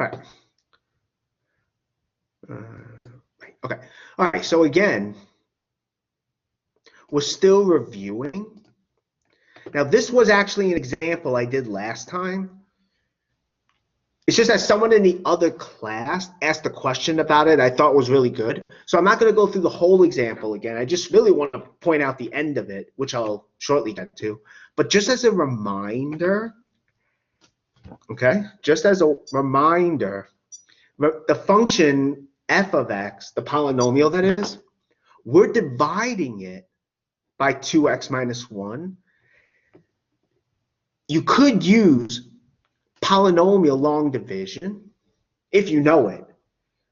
All right. Okay. All right. So again, we're still reviewing. Now, this was actually an example I did last time. It's just that someone in the other class asked a question about it I thought was really good. So I'm not going to go through the whole example again. I just really want to point out the end of it, which I'll shortly get to. But just as a reminder, okay, just as a reminder, the function f of x, the polynomial that is, we're dividing it by 2x minus 1. You could use polynomial long division if you know it.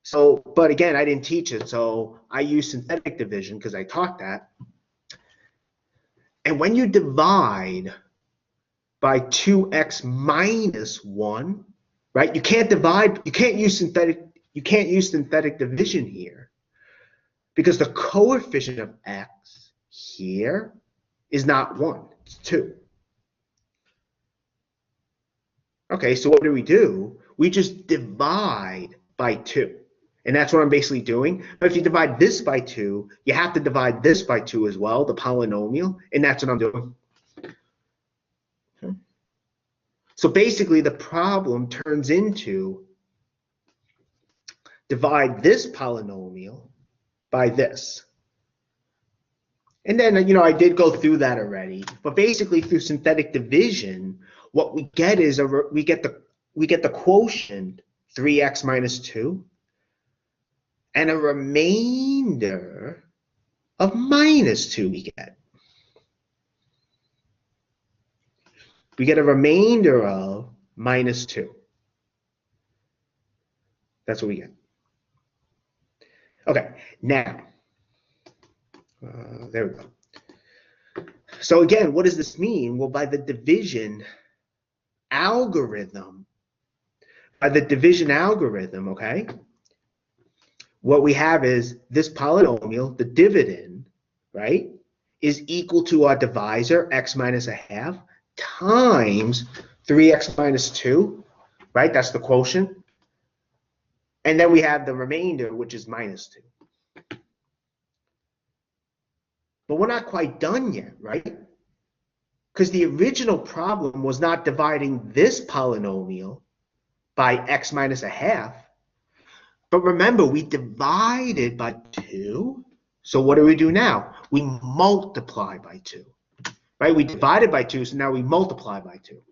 So, but again, I didn't teach it, so I use synthetic division because I taught that. And when you divide by 2x minus 1, right? You can't use synthetic division here because the coefficient of x here is not 1, it's 2. Okay, so what do? We just divide by 2. And that's what I'm basically doing. But if you divide this by 2, you have to divide this by 2 as well, the polynomial, and that's what I'm doing. Okay. So basically the problem turns into divide this polynomial by this. And then, I did go through that already. But basically through synthetic division, what we get is we get the quotient 3x minus 2 and a remainder of minus 2 we get. We get a remainder of minus 2. That's what we get. Okay, now, there we go. So again, what does this mean? Well, by the division algorithm, okay, what we have is this polynomial, the dividend, right, is equal to our divisor, x minus a half, times 3x minus 2, right? That's the quotient. And then we have the remainder, which is minus 2. But we're not quite done yet, right? Because the original problem was not dividing this polynomial by x minus a half. But remember, we divided by 2. So what do we do now? We multiply by 2. Right? We divided by 2, so now we multiply by 2.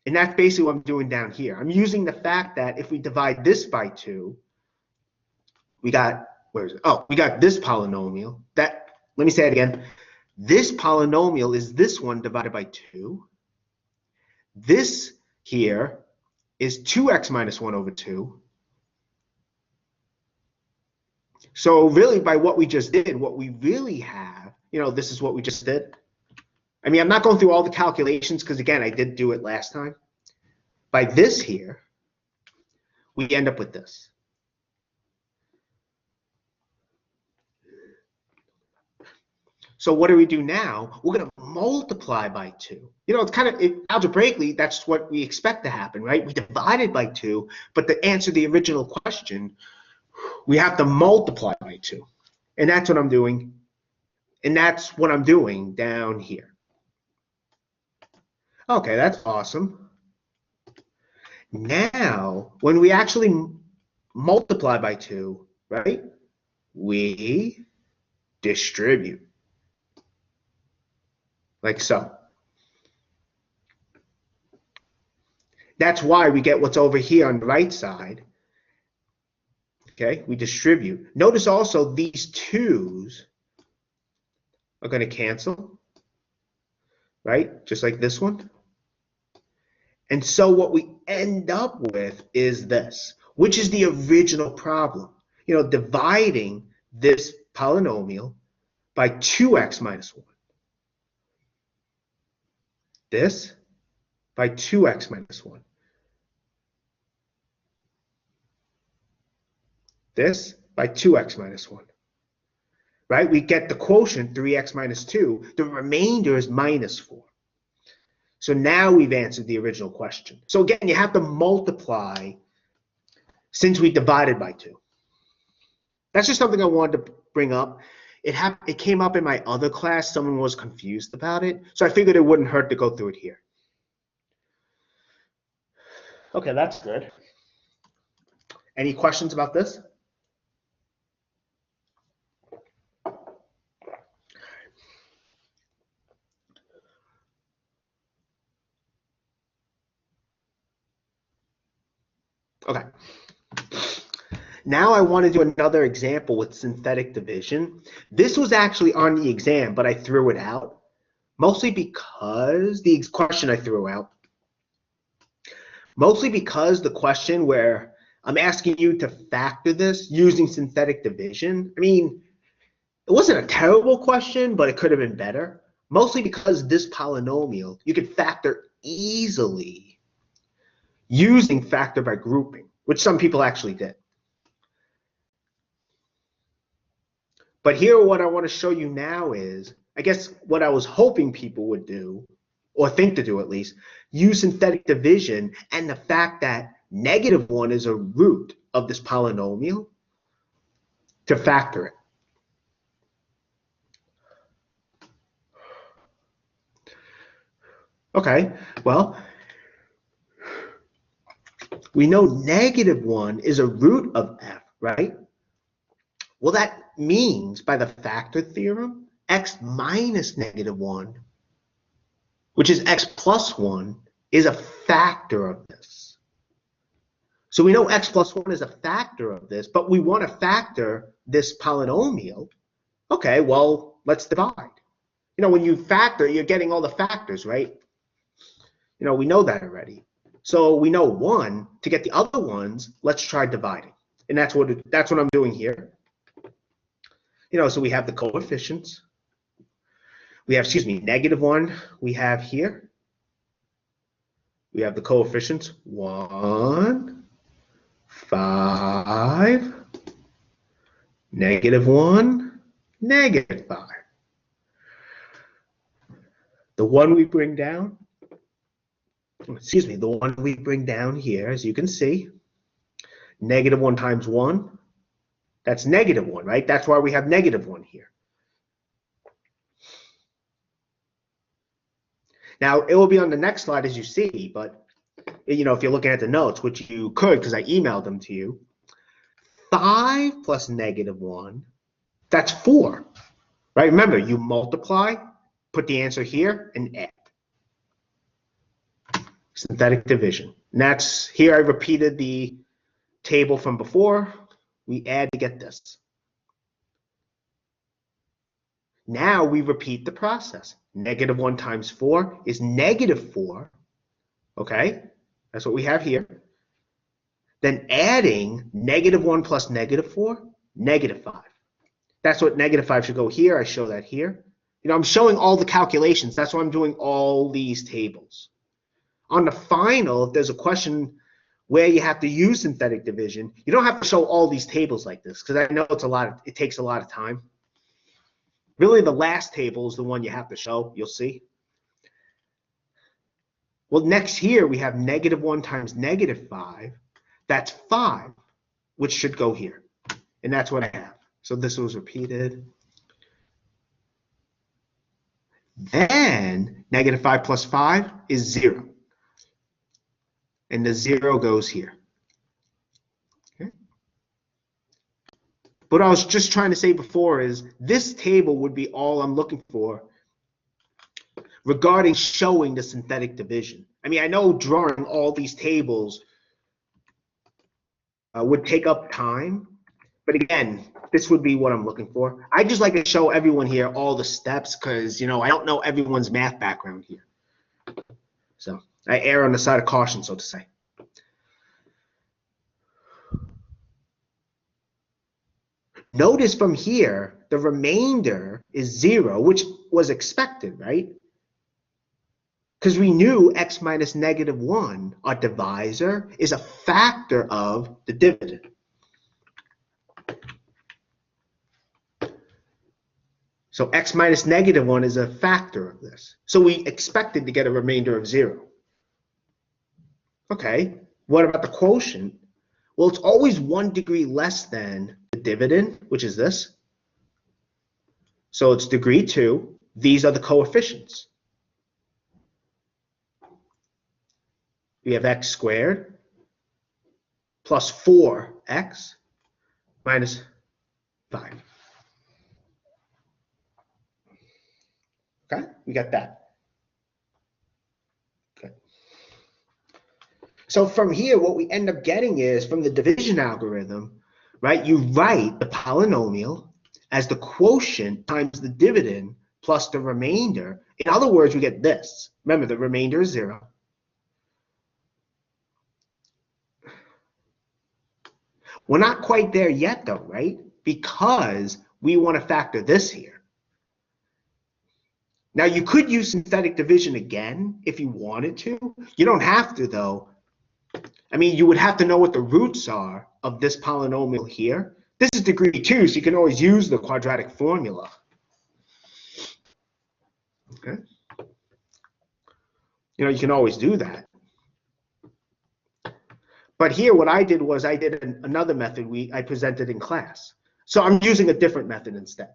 And that's basically what I'm doing down here. I'm using the fact that if we divide this by 2, we got, where is it? Oh, we got this polynomial. Let me say it again. This polynomial is this one divided by 2. This here is 2x minus 1 over 2. So really, by what we just did, what we really have, this is what we just did. I mean, I'm not going through all the calculations because, again, I did do it last time. By this here, we end up with this. So what do we do now? We're going to multiply by 2. It's kind of, algebraically, that's what we expect to happen, right? We divided by 2, but to answer the original question, we have to multiply by 2. And that's what I'm doing. And that's what I'm doing down here. Okay, that's awesome. Now, when we actually multiply by 2, right, we distribute. Like so. That's why we get what's over here on the right side. Okay, we distribute. Notice also these 2's are going to cancel, right? Just like this one. And so what we end up with is this, which is the original problem. Dividing this polynomial by 2x minus 1. This by 2x minus 1. This by 2x minus 1. Right? We get the quotient 3x minus 2. The remainder is minus 4. So now we've answered the original question. So again, you have to multiply since we divided by 2. That's just something I wanted to bring up. It came up in my other class. Someone was confused about it. So I figured it wouldn't hurt to go through it here. Okay, that's good. Any questions about this? Okay. Now I want to do another example with synthetic division. This was actually on the exam, but I threw it out, mostly because the question I threw out, mostly because the question where I'm asking you to factor this using synthetic division, I mean, it wasn't a terrible question, but it could have been better, mostly because this polynomial, you could factor easily using factor by grouping, which some people actually did. But here, what I want to show you now is, I guess what I was hoping people would do, or think to do at least, use synthetic division and the fact that -1 is a root of this polynomial to factor it. Okay, well, we know -1 is a root of f, right? Well, that means by the factor theorem, x minus -1, which is x plus 1, is a factor of this. So we know x plus 1 is a factor of this, but we want to factor this polynomial. Okay, well, let's divide. You know, when you factor, you're getting all the factors, right? You know, we know that already. So we know 1. To get the other ones, let's try dividing. And that's what I'm doing here. You know, so we have the coefficients. We have, -1 we have here. We have the coefficients 1, 5, -1, -5. The one we bring down, the one we bring down here, as you can see, -1 times 1, that's -1, right? That's why we have -1 here. Now, it will be on the next slide as you see, but you know, if you're looking at the notes, which you could because I emailed them to you, 5 plus -1, that's 4, right? Remember, you multiply, put the answer here, and add. Synthetic division. And that's, here I repeated the table from before. We add to get this. Now we repeat the process. -1 times 4 is -4. Okay, that's what we have here. Then adding -1 plus -4, -5. That's what -5 should go here. I show that here. You know, I'm showing all the calculations. That's why I'm doing all these tables. On the final, if there's a question where you have to use synthetic division, you don't have to show all these tables like this because I know it takes a lot of time. Really, the last table is the one you have to show. You'll see. Well, next here we have -1 times -5. That's 5, which should go here. And that's what I have. So this was repeated. Then -5 plus 5 is 0. And the 0 goes here. Okay. What I was just trying to say before is this table would be all I'm looking for regarding showing the synthetic division. I mean, I know drawing all these tables would take up time, but again, this would be what I'm looking for. I just like to show everyone here all the steps because, you know, I don't know everyone's math background here. So I err on the side of caution, so to say. Notice from here, the remainder is 0, which was expected, right? Because we knew x minus -1, our divisor, is a factor of the dividend. So x minus -1 is a factor of this. So we expected to get a remainder of 0. Okay, what about the quotient? Well, it's always 1 degree less than the dividend, which is this. So it's degree 2. These are the coefficients. We have x squared plus 4x minus 5. Okay, we got that. Okay. So from here, what we end up getting is, from the division algorithm, right, you write the polynomial as the quotient times the dividend plus the remainder. In other words, we get this. Remember, the remainder is 0. We're not quite there yet, though, right? Because we want to factor this here. Now, you could use synthetic division again if you wanted to. You don't have to, though. I mean, you would have to know what the roots are of this polynomial here. This is degree 2, so you can always use the quadratic formula. Okay? You know, you can always do that. But here, what I did was I did another method I presented in class. So I'm using a different method instead.